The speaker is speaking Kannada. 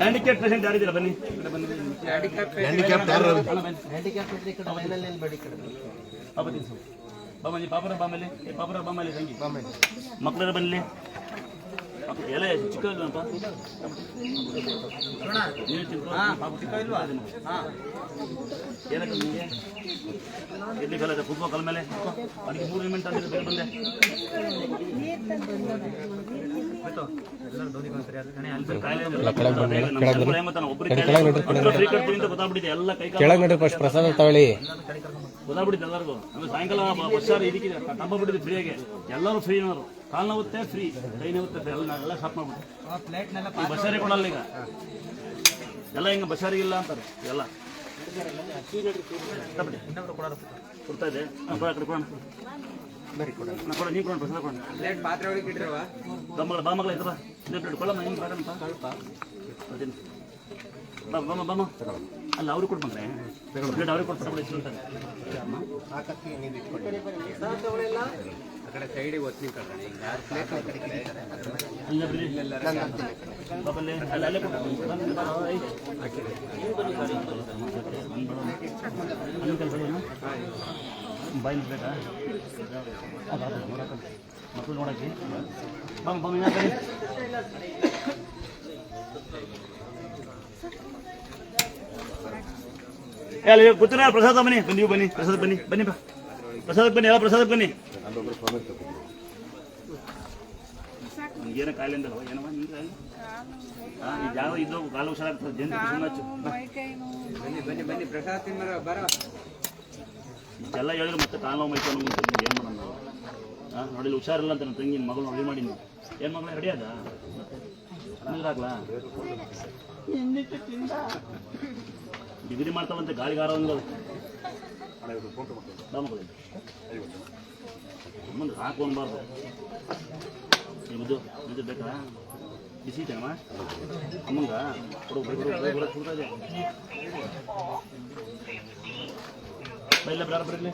ಹ್ಯಾಂಡಿಕ್ಯಾಪ್ ಪೇಷಂಟ್ ಯಾರಿದ್ದೀರಾ ಬನ್ನಿ. ಬಾಮಲ್ಲಿ ಪಾಪರ ಬಾಮಲ್ಲಿ ಪಾಪರ ಬಾಮಲ್ಲಿ ತಂಗಿ ಮಕ್ಕಳರ ಬನ್ನಿ ಎಲ್ಲ ಚಿಕ್ಕ ಇಲ್ವಪ್ಪ ಏನಕ್ಕೆ ನಿಮಗೆ ಎಲ್ಲಿ ಕಲ ಫುಟ್ಬಾಲ್ ಕಲ್ ಮೇಲೆ ಅದಕ್ಕೆ 3 ನಿಮಿಷ ಅಂದ್ರೆ ಬೇರೆ ಬಂದೆ ಪ್ರಸಾದ ತಗೊಳ್ಳಿ ಗೊತ್ತಾಗ್ಬಿಟ್ಟಿದೆ ಎಲ್ಲರಿಗೂ. ಆಮೇಲೆ ಸಾಯಂಕಾಲ ಬಸ್ಸಾರು ಇದಕ್ಕೆ ಟಂಬ ಬಿಟ್ಟಿದೆ ಫ್ರೀಯಾಗೆ, ಎಲ್ಲರೂ ಫ್ರೀ ಅವರು. ಕಾಲು ನೋವುತ್ತೆ ಫ್ರೀ, ಕೈ ನೋವುತ್ತೆ ಫ್ರೀ, ಎಲ್ಲ ಸ್ಟಾಪ್ ಮಾಡ್ಬಿಟ್ಟು ಬಸ್ಸಾರಿ ಕೊಡಲ್ಲ ಈಗ ಎಲ್ಲ ಹಿಂಗೆ ಬಸ್ಸಾರಿಗಿಲ್ಲ ಅಂತಾರೆ ಎಲ್ಲ ಕೊಡ್ತಾ ಇದೆ. ಕೊಡ ನೀ ಕೊಡೋಣ ಪ್ರಸಾದ ಕೊಡೋಣ ಬಾಮಗಳ ಇದ್ರ ಕೊಡಮ್ಮ ಹಿಂಗೆ ಬರ್ತೀನಿ ಬಾಮ ಬಾಮ ಅಲ್ಲ ಅವ್ರಿಗೆ ಕೊಡ್ಬಂದ್ರೆ ಅವ್ರಿಗೆ ಕೊಡ್ತಾರೆ ಬಾಯಿ ಬೇಕಾ ಮಕ್ಕಳು ನೋಡಕ್ಕೆ ಬಾಮ ಬಾಮ ಗೊತ್ತಿಲ್ಲ ಪ್ರಸಾದ ಬನ್ನಿ ನೀವು ಬನ್ನಿ ಪ್ರಸಾದ ಬನ್ನಿ ಬನ್ನಿ ಬಾ ಪ್ರಸಾದಕ್ಕೆ ಬನ್ನಿ ಎಲ್ಲ ಪ್ರಸಾದಕ್ಕೆ ಬನ್ನಿ. ಏನ ಕಾಯಿಲೆ ಅಂದಲ್ವ ಏನವ ನಿನ್ ಕಾಯಿಲೆ ಯಾವ ಇದ್ದು ಕಾಲು ಹುಷಾರಾಗ್ತದೆ ಜಂತು ಬನ್ನಿ ಪ್ರಸಾದ ತಿನ್ನರ ಇಷ್ಟೆಲ್ಲ ಹೇಳಿದ್ರು ಮತ್ತೆ ಕಾಲು ಮೈಕೊಂಡು ಏನು ಮಾಡೋಣ ನಾವು ನೋಡಿಲ್ಲ ಹುಷಾರಿಲ್ಲ ಅಂತ ನನ್ನ ತಂಗಿ ಮಗಳು ರೆಡಿ ಮಾಡಿ ನೀವು ಏನು ಮಗಳ ರೆಡಿ ಅದ ಆಗ್ಲಾ ಡಿಗ್ರಿ ಮಾಡ್ತಾವಂತೆ ಗಾಳಿಗಾರ ಮುಂದೆ ಹಾಕೊಂಡ್ಬಾರ್ದು ನಿಮ್ಮದು ಇದು ಬೇಕಾ ಬಿಸಿ ಐತೆನಮ್ಮ ಅಮ್ಮಂಗ ಕೊಡ್ತಾ ಇದೆ ಇಲ್ಲ ಬೇಡ ಬರಲಿ.